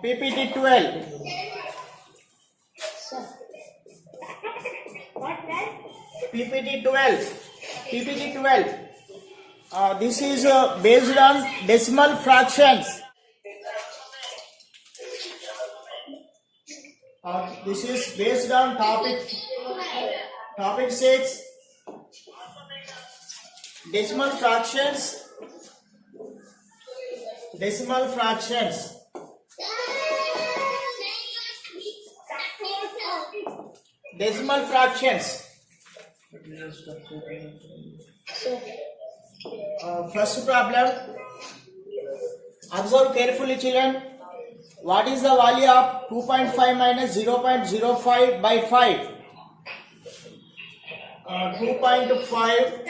PPT 12. PPT 12. PPT 12. This is based on decimal fractions. This is based on topic 6. Decimal fractions. Decimal fractions. Decimal fractions. First problem. Observe carefully, children. What is the value of 2.5 minus 0.05 by 5? 2.5.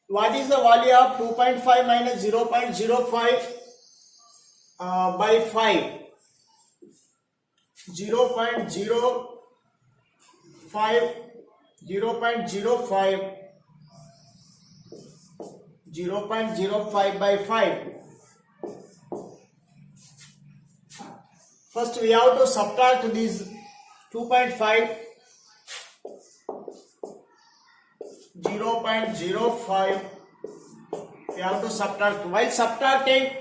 What is the value of 2.5 minus 0.05 by 5? 0.05 0.05 by 5. First we have to subtract these 2.5, 0.05. We have to subtract. While subtracting,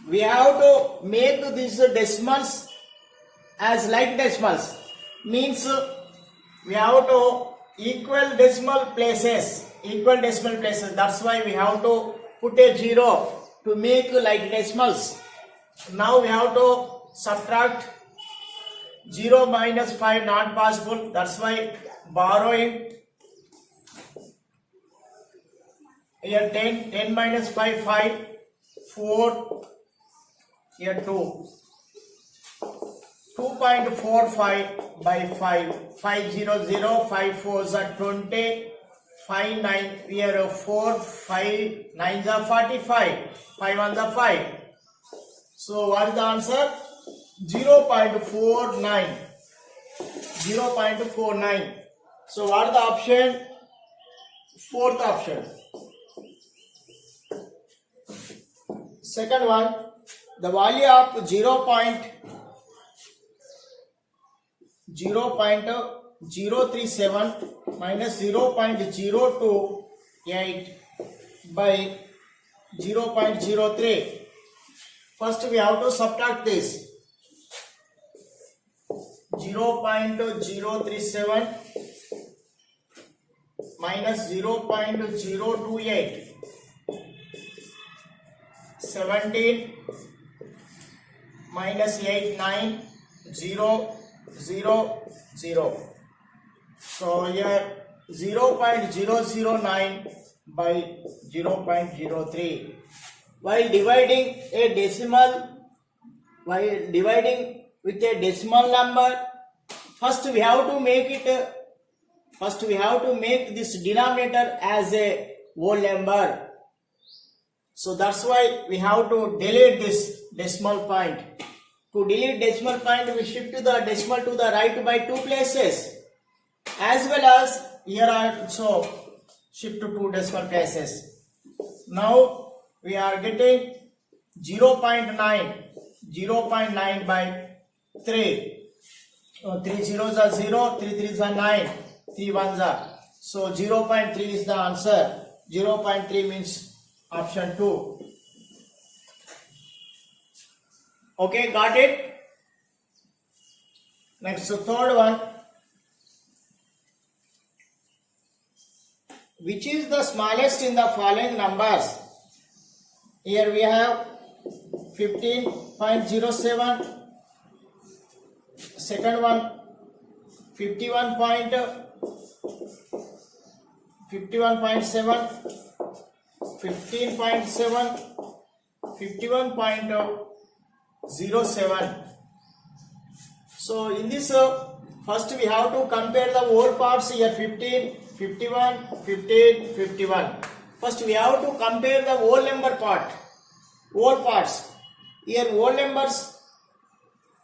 we have to make these decimals as like decimals. Means we have to equal decimal places. That's why we have to put a 0 to make like decimals. Now we have to subtract 0 minus 5, not possible. That's why borrowing. Here 10 minus 5, 5, 4, here 2. 2.45 by 5, 500, 5 4s are 20, 5 9, here 4, 5 9s are 45, 5 1s are 5. So what is the answer? 0.49. 0.49. So what is the option? Fourth option. Second one, the value of 0.037 minus 0.028 by 0.03. First we have to subtract this. 0.037 minus 0.028. 17 minus 8, 9, 0, 0, 0. So here 0.009 by 0.03. While dividing with a decimal number, first we have to make this denominator as a whole number. So that's why we have to delete this decimal point. To delete decimal point, we shift the decimal to the right by 2 places. As well as here also shift to 2 decimal places. Now we are getting 0.9 by 3. 3 zeros are 0, 3 threes are 9, 3 ones are. So 0.3 is the answer. 0.3 means option 2. Okay, got it? Next, so third one. Which is the smallest in the following numbers? Here we have 15.07. Second one, 51.7, 15.7, 51.07. So in this first we have to compare the whole parts here. 15, 51, 15, 51. First we have to compare the whole number part, whole parts. Here whole numbers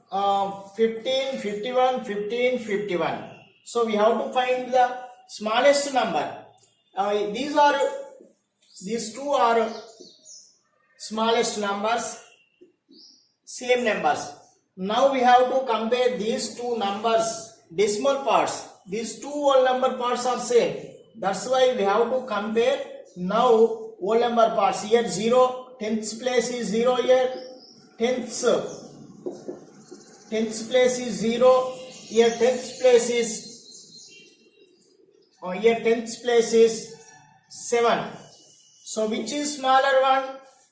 15, 51, 15, 51. So we have to find the smallest number. These two are smallest numbers. same numbers. Now we have to compare these two numbers, decimal parts. These two whole number parts are same. That's why we have to compare now whole number parts. Here 0, 10th place is 0 here. 10th place is 0. Here 10th place is 7. So which is smaller one?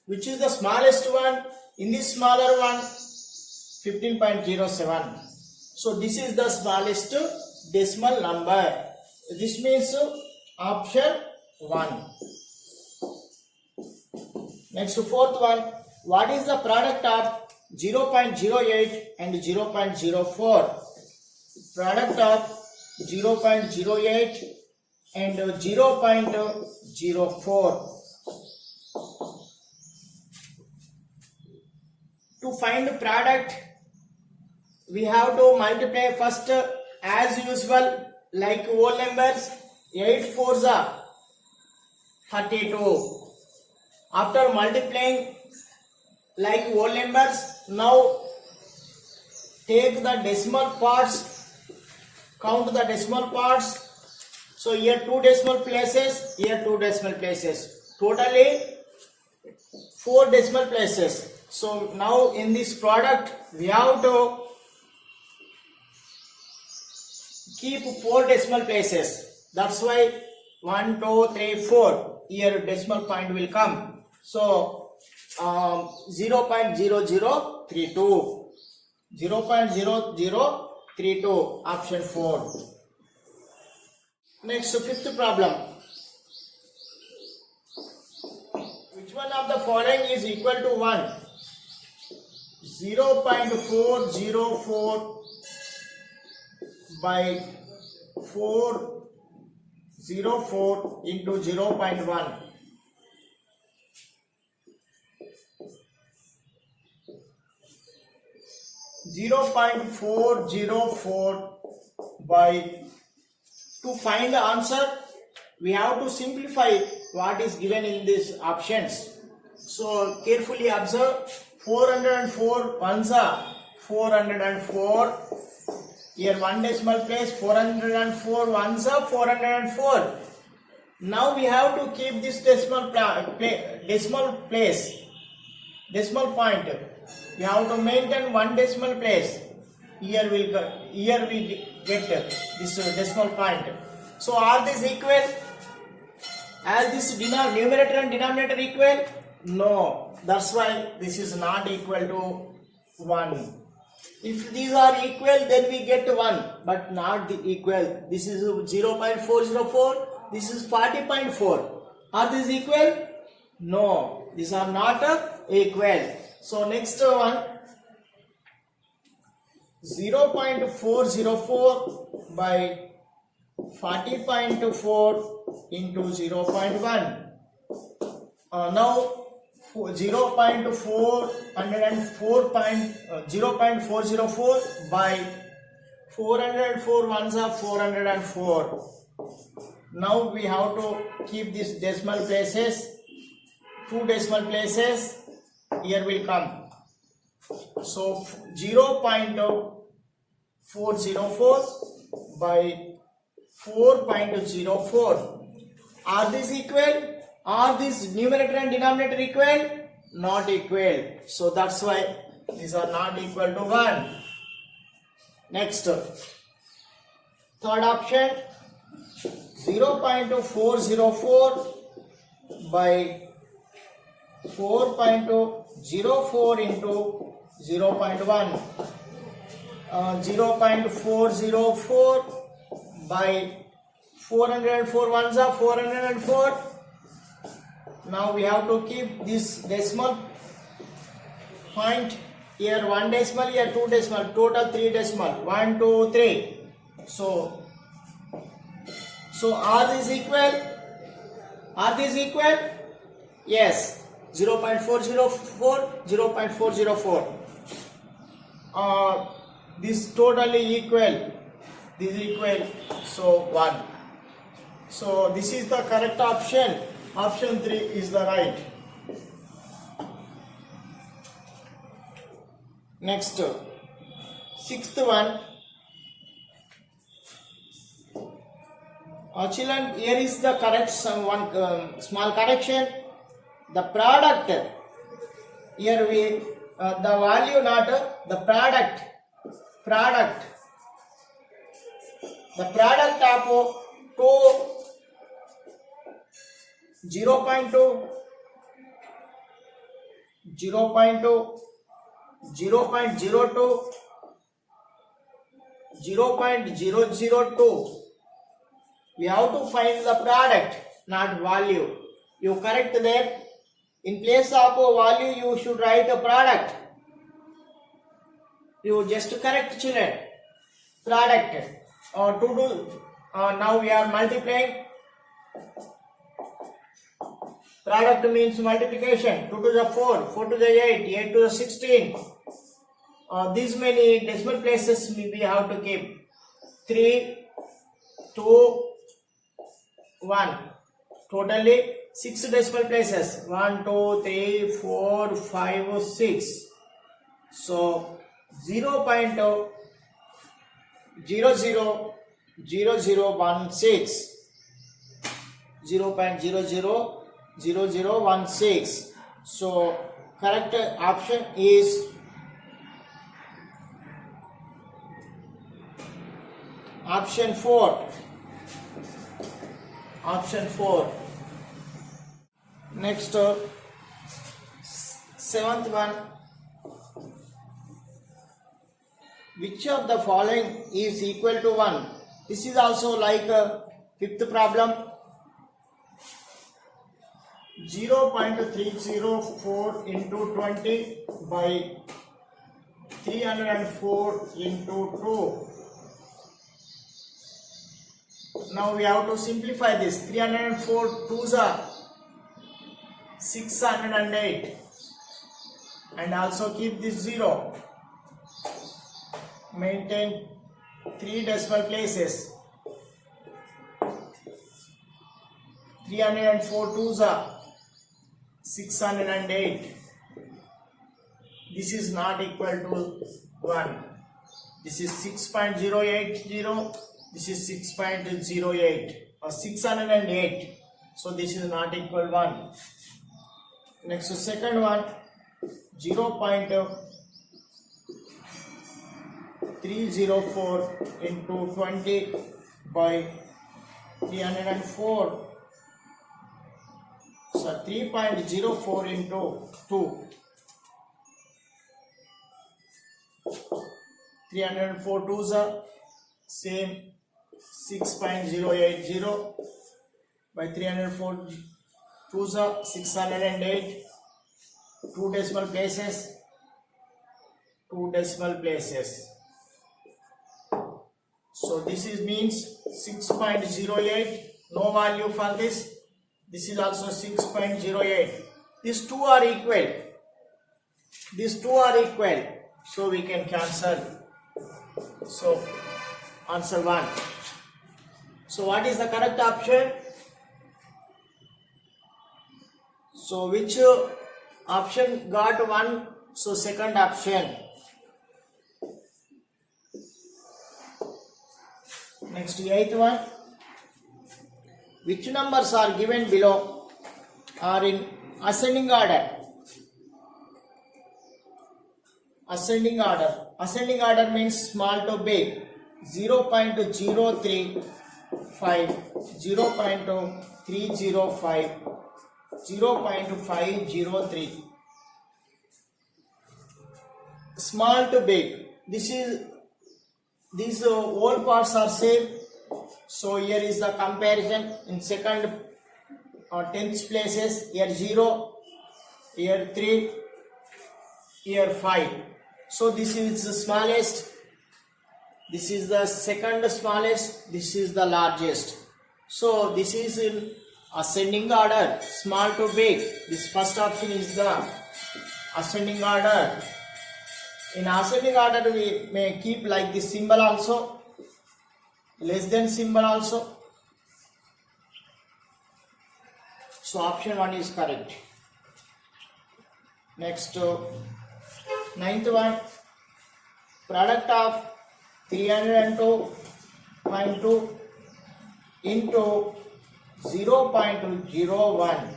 Which is the smallest one? In this smaller one, 15.07. So this is the smallest decimal number. This means option 1. Next, fourth one. What is the product of 0.08 and 0.04? Product of 0.08 and 0.04. To find the product, we have to multiply first as usual, like whole numbers. 8 4s are 32. After multiplying like whole numbers, now take the decimal parts, count the decimal parts. So here 2 decimal places, here 2 decimal places, totally 4 decimal places. So now in this product we have to keep 4 decimal places. That's why 1 2 3 4 here decimal point will come. So 0.0032, 0.0032, option 4. Next, fifth problem. Which one of the following is equal to 1? 0.404 by 404 into 0.1. 0.404 by, to find the answer we have to simplify what is given in these options. So carefully observe. 404 ones are 404. Here 1 decimal place, 404 ones are 404. Now we have to keep this decimal point. We have to maintain 1 decimal place. Here we get this decimal point. So are these equal? As this numerator and denominator equal? No. That's why this is not equal to 1. If these are equal, then we get 1, but not the equal. This is 0.404. This is 40.4. Are these equal? No. These are not equal. So next one, 0.404 by 40.4 into 0.1. Now 0.404 by 404 ones are 404. Now we have to keep these decimal places. 2 decimal places here will come. So 0.404 by 4.04. Are these equal? Are these numerator and denominator equal? Not equal. So that's why these are not equal to 1. Next, third option, 0.404 by 4.04 into 0.1. 0.404 by 404 ones are 404. Now we have to keep this decimal point. Here 1 decimal, here 2 decimal, total 3 decimal. 1 2 3. So are these equal? Are these equal? Yes. 0.404, 0.404. This totally equal. This is equal. So 1. So this is the correct option. Option 3 is the right. Next, sixth one. Children, here is the correct small correction. The product, here we the value, not the product. The product of 0.2, 0.02, 0.002. We have to find the product, not value. You correct that. In place of a value, you should write a product. You just correct, children. Product. Now we are multiplying. Product means multiplication. 2 to the 4, 4 to the 8, 8 to the 16. These many decimal places we have to keep. 3, 2, 1. Totally 6 decimal places. 1, 2, 3, 4, 5, 6. So 0.000016. 0.000016. So correct option is option 4. Option 4. Next, seventh one. Which of the following is equal to 1? This is also like a fifth problem. 0.304 into 20 by 304 into 2. Now we have to simplify this. 304 2s are 608, and also keep this 0. Maintain 3 decimal places. 304 2s are 608. This is not equal to 1. This is 6.080. This is 6.08 or 608. So this is not equal 1. Next, second one, 0.304 into 20 by 304. So 3.04 into 2. 304 2s are same. 6.080 by 304 2s are 608. 2 decimal places. 2 decimal places. So this is means 6.08. No value for this. This is also 6.08. These two are equal. These two are equal. So we can cancel. So answer 1. So what is the correct option? So which option got 1? So second option. Next, 8th one. Which numbers are given below are in ascending order? Ascending order. Ascending order means small to big. 0.035, 0.305, 0.503. Small to big. These all parts are same. So here is the comparison in second or 10th places. Here 0, here 3, here 5. So this is the smallest. This is the second smallest. This is the largest. So this is in ascending order, small to big. This first option is the ascending order. In ascending order, we may keep like this symbol also, less than symbol also. So option 1 is correct. Next, 9th one. product of 302.2 into 0.01.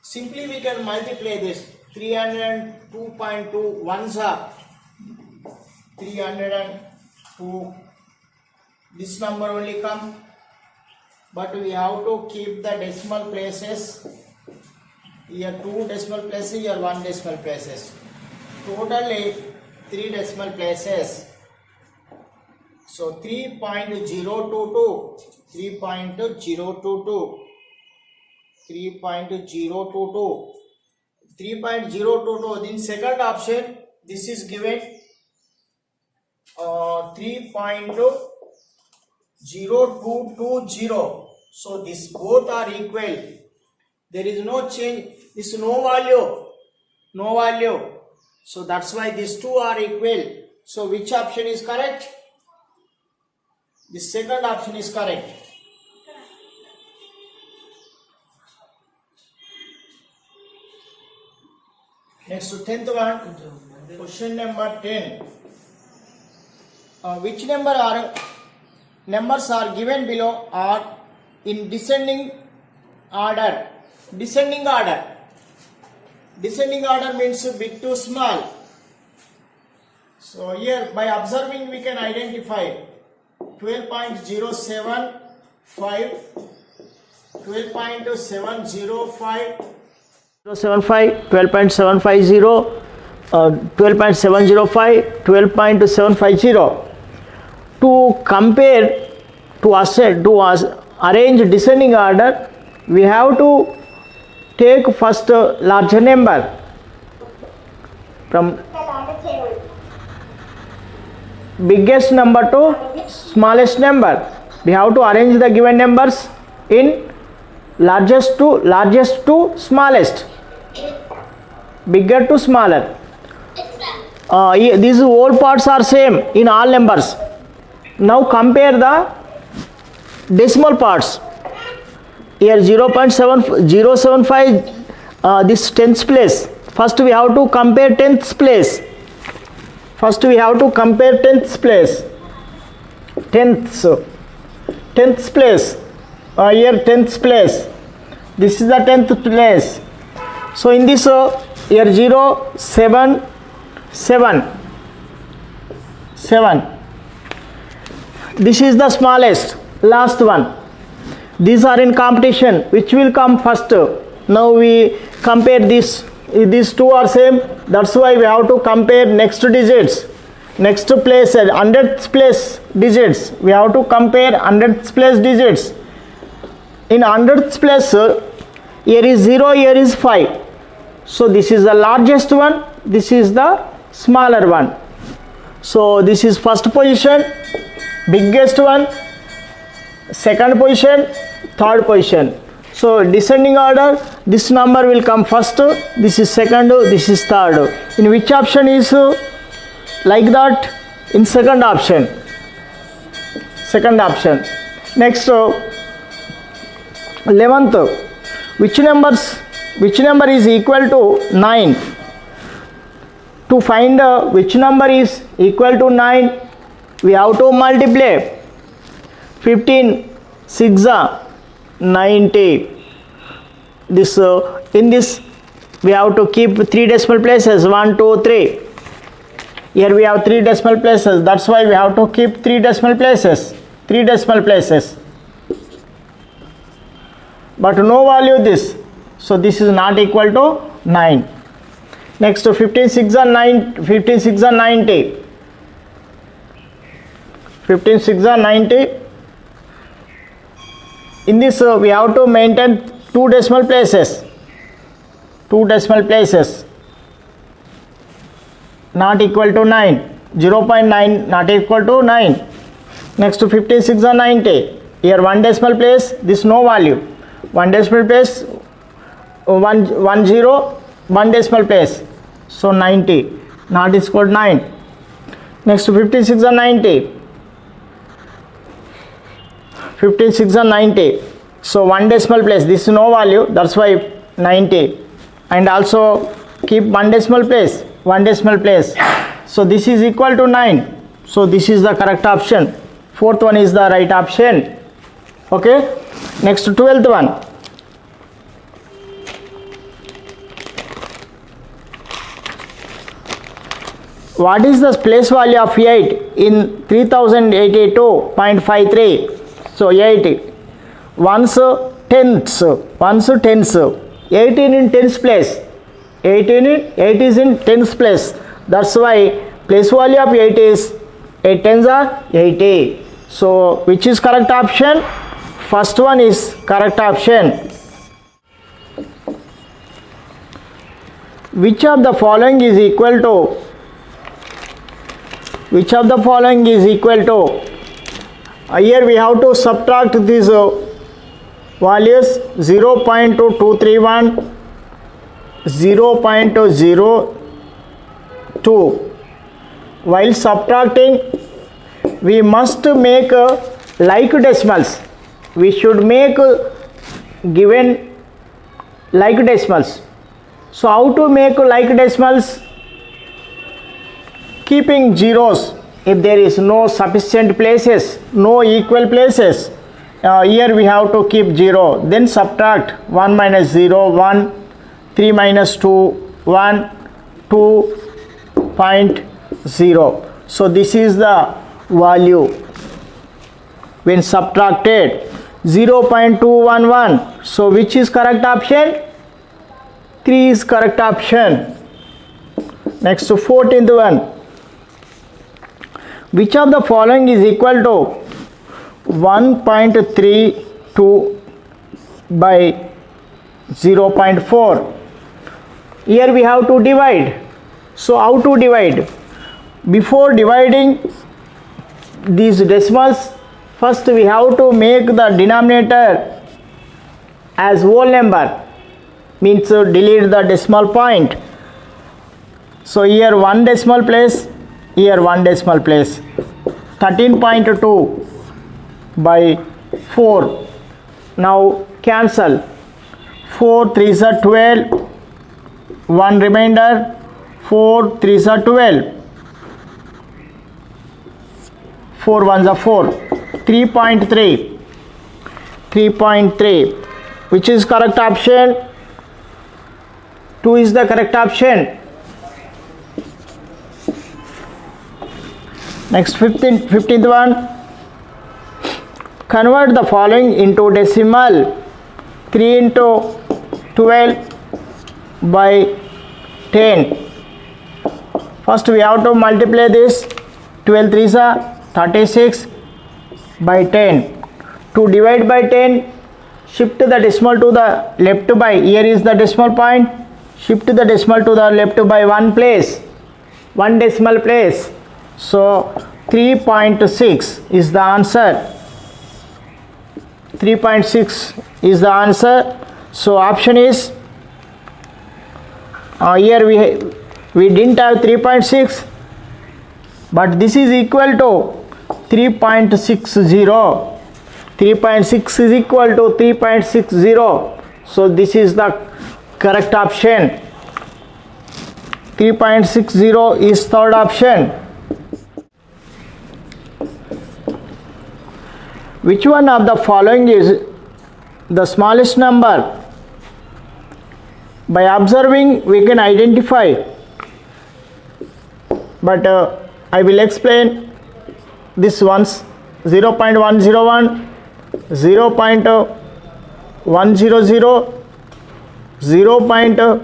Simply we can multiply this. 302.2 ones are 302. This number only come, but we have to keep the decimal places. Here 2 decimal places, here 1 decimal places. Totally 3 decimal places. So 3.022, 3.022, 3.022, 3.022. In second option, this is given 3.0220. So this both are equal. There is no change. This no value, no value. So that's why these two are equal. So which option is correct? The second option is correct. Next to 10th one, question number 10. Which numbers are given below are in descending order? Descending order. Descending order means big to small. So here by observing we can identify 12.075, 12.705, 12.750, 12.705, 12.750. To compare, to arrange descending order, we have to take first larger number from biggest number to smallest number. We have to arrange the given numbers in largest to smallest, bigger to smaller. These whole parts are same in all numbers. Now compare the decimal parts. Here 0.7075, this 10th place. First we have to compare 10th place. First we have to compare 10th place. 10th place. Here 10th place. This is the 10th place. So in this here 0, 7, 7. This is the smallest, last one. These are in competition. Which will come first? Now we compare this. These two are same. That's why we have to compare next digits. Next place, 100th place digits. We have to compare 100th place digits. In 100th place, here is 0, here is 5. So this is the largest one. This is the smaller one. So this is first position, biggest one, second position, third position. So descending order, this number will come first, this is second, this is third. In which option is like that? In second option. Next 11th, which number is equal to 9? To find which number is equal to 9, we have to multiply 15 6 90. This in this we have to keep 3 decimal places, 1 2 3. Here we have 3 decimal places. That's why we have to keep 3 decimal places. But no value this. So this is not equal to 9. Next 15 6 are 90. 15 6 are 90. 15 6 are 90. In this we have to maintain 2 decimal places. Not equal to 9. 0.9 not equal to 9. Next to 15 6 are 90. Here 1 decimal place, this no value. 1 decimal place, 1 0, 1 decimal place. So 90 not equal to 9. Next to 15 6 are 90. 15 6 are 90. So 1 decimal place, this is no value, that's why 90. And also keep 1 decimal place. So this is equal to 9. So this is the correct option. Fourth one is the right option. Okay. Next 12th one. What is the place value of 8 in 3082.53? So 8 ones tenths, 18 in tens place, 8 is in tens place. That's why place value of 8 is 8 tens are 80. So which is correct option? First one is correct option. Which of the following is equal to? Which of the following is equal to? Here we have to subtract these values. 0.231, 0.02. While subtracting, we must make like decimals. We should make given like decimals. So how to make like decimals? Keeping zeros. If there is no sufficient places, no equal places, here we have to keep 0. Then subtract 1 minus 0, 1, 3 minus 2, 1, 2.0. So this is the value when subtracted. 0.211. So which is correct option? 3 is correct option. Next to 14th one. Which of the following is equal to 1.32 by 0.4? Here we have to divide. So how to divide? Before dividing these decimals, first we have to make the denominator as whole number, means delete the decimal point. So here 1 decimal place, here 1 decimal place. 13.2 by 4. Now cancel. 4 3s are 12. 1 remainder. 4 3s are 12. 4 1s are 4. 3.3. 3.3. Which is correct option? 2 is the correct option. Next 15th one. Convert the following into decimal. 3 into 12 by 10. First we have to multiply this. 12 3s are 36 by 10. To divide by 10, shift the decimal to the left by, here is the decimal point, shift the decimal to the left by 1 place, 1 decimal place. So 3.6 is the answer. 3.6 is the answer. So option is, here we didn't have 3.6, but this is equal to 3.60. 3.6 is equal to 3.60. So this is the correct option. 3.60 is third option. Which one of the following is the smallest number? By observing we can identify, but I will explain this ones. 0.101, 0.100, 0.010,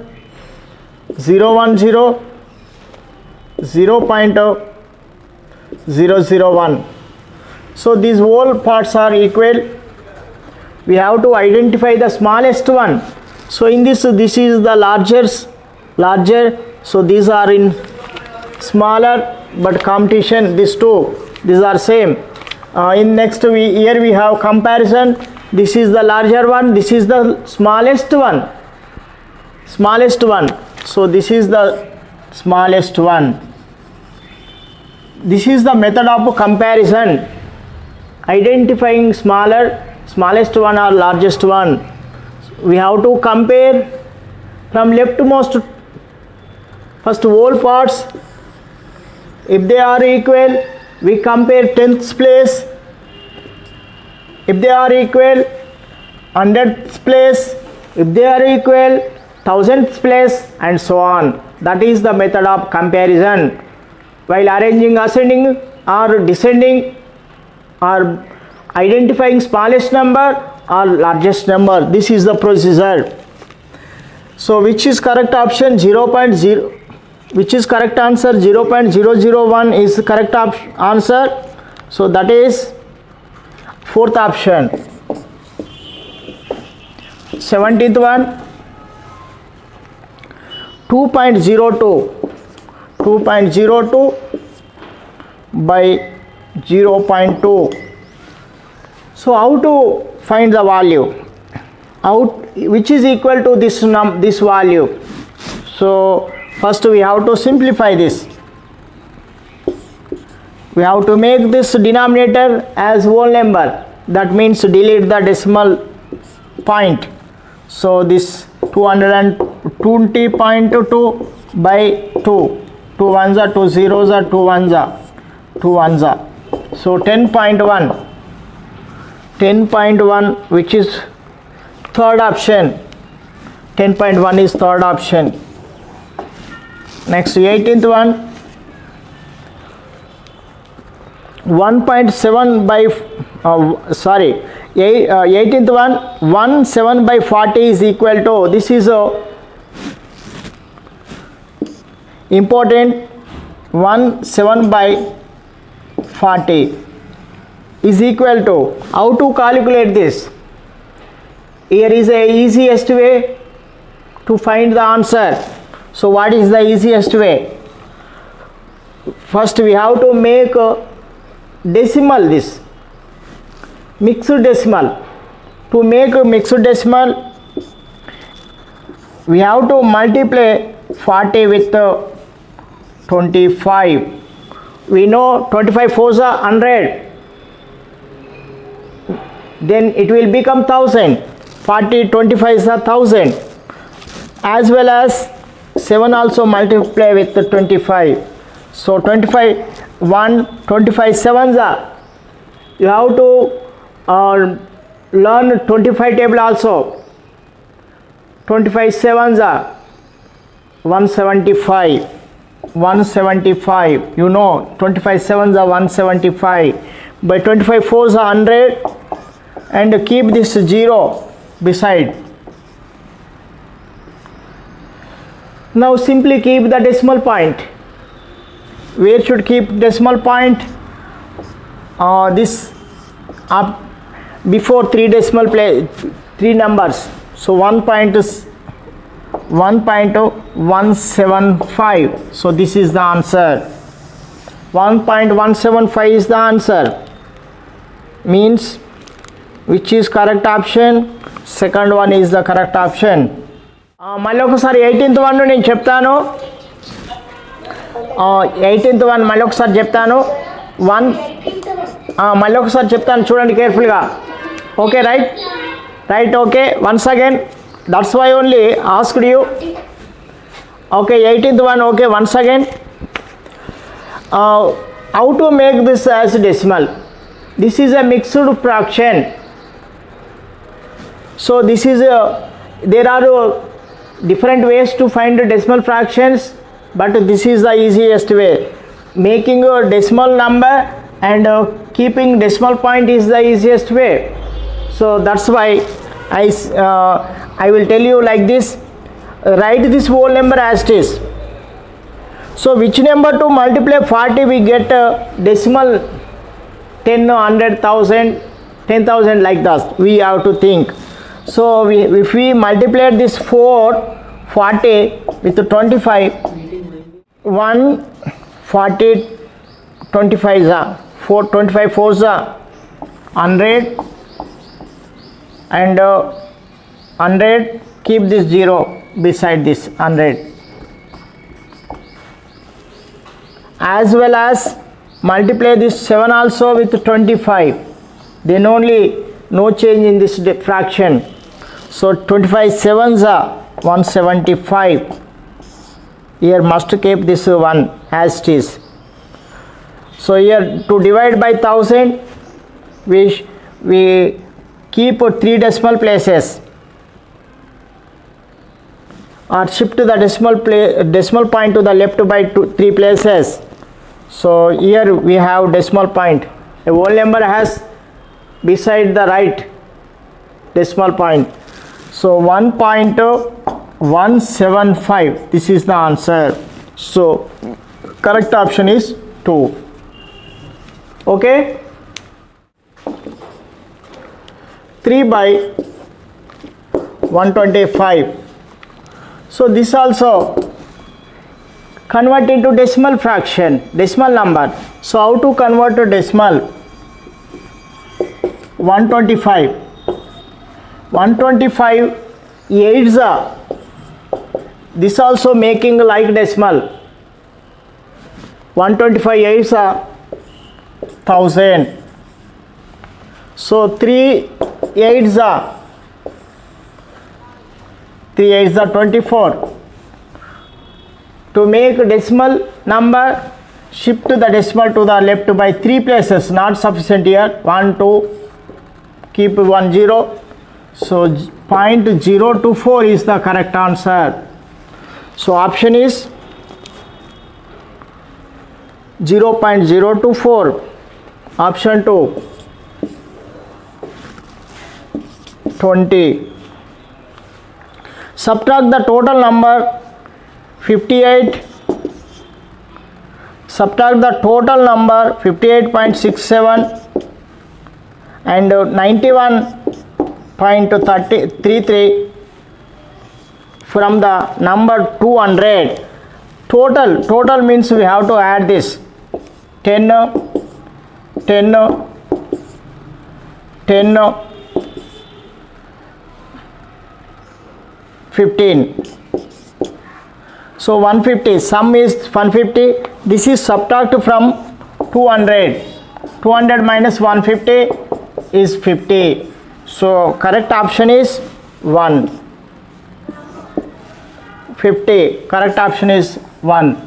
0.001. So these whole parts are equal. We have to identify the smallest one. So in this is the larger. So these are in smaller, but competition, these two, these are same. In next here we have comparison. This is the larger one, this is the smallest one. So this is the smallest one. This is the method of comparison, identifying smallest one or largest one. We have to compare from leftmost, first whole parts, If they are equal, we compare tenths place. If they are equal, hundredths place. If they are equal, thousandths place, and so on. That is the method of comparison. While arranging ascending or descending, or identifying smallest number or largest number, this is the procedure. So which is correct option? 0.0. Which is correct answer? 0.001 is the correct answer. So that is fourth option. 17th one, 2.02 by 0.2. So how to find the value? Which is equal to this value? So first we have to simplify this. We have to make this denominator as whole number. That means delete the decimal point. So this 220.2 by 2. 2 ones are 2 zeros are 2 ones are 2 ones are. So 10.1. 10.1, which is third option. 10.1 is third option. Next, 18th one, 1.7 by 18th one, 17 by 40 is equal to, this is important, 17 by 40 is equal to, how to calculate this? Here is the easiest way to find the answer. So what is the easiest way? First we have to make a decimal, this mixed decimal. To make a mixed decimal, we have to multiply 40 with 25. We know 25 fours are 100. Then it will become 1000. 40, 25 is 1000. As well as 7 also multiply with the 25. So 25 sevens are. You have to learn 25 table also. 25 sevens are 175. 175. You know 25 sevens are 175. By 25 fours are 100. And keep this 0 beside. Now simply keep the decimal point. Where should keep decimal point? This up before 3 decimal place, 3 numbers. So 1.175. So this is the answer. 1.175 is the answer. Means which is correct option? Second one is the correct option. మళ్ళీ ఒకసారి 18th one నేను చెప్తాను. 18th one మళ్ళీ ఒకసారి చెప్తాను. మళ్ళీ ఒకసారి చెప్తాను, చూడండి కేర్ఫుల్గా. Okay, right, okay. Once again, that's why only asked you. Okay, 18th one. Okay, once again. How to make this as decimal? This is a mixed fraction. So this is there are different ways to find the decimal fractions, but this is the easiest way. Making a decimal number and keeping decimal point is the easiest way. So that's why I will tell you like this. Write this whole number as it is. So which number to multiply 40 we get decimal 10, 100,000, 10,000 like that. We have to think. So if we multiply this 40 with 25, 140, 25 is 25 fours are 100, and 100, keep this 0 beside this 100. As well as multiply this 7 also with 25. Then only no change in this fraction. So 25 sevens are 175. Here must keep this 1 as it is. So here to divide by 1000, we keep 3 decimal places or shift the decimal point to the left by 3 places. So here we have decimal point. A whole number has beside the right decimal point. So 1.175. This is the answer. So correct option is 2. Okay. 3 by 125. So this also convert into decimal fraction, decimal number. So how to convert to decimal? 125. 125 8s are. This also making like decimal. 125 8s are 1000. So 3 8s are 24. To make decimal number, shift the decimal to the left by 3 places. Not sufficient here. 1 2, keep 1 0. So 0.024 is the correct answer. So option is 0.024. Option 2. 20. Subtract the total number 58. Subtract the total number 58.67 and 91.33 from the number 200. Total means we have to add this 10, 15. So 150, sum is 150. This is subtract from 200. 200 minus 150 is 50. So correct option is 1. 50. Correct option is 1.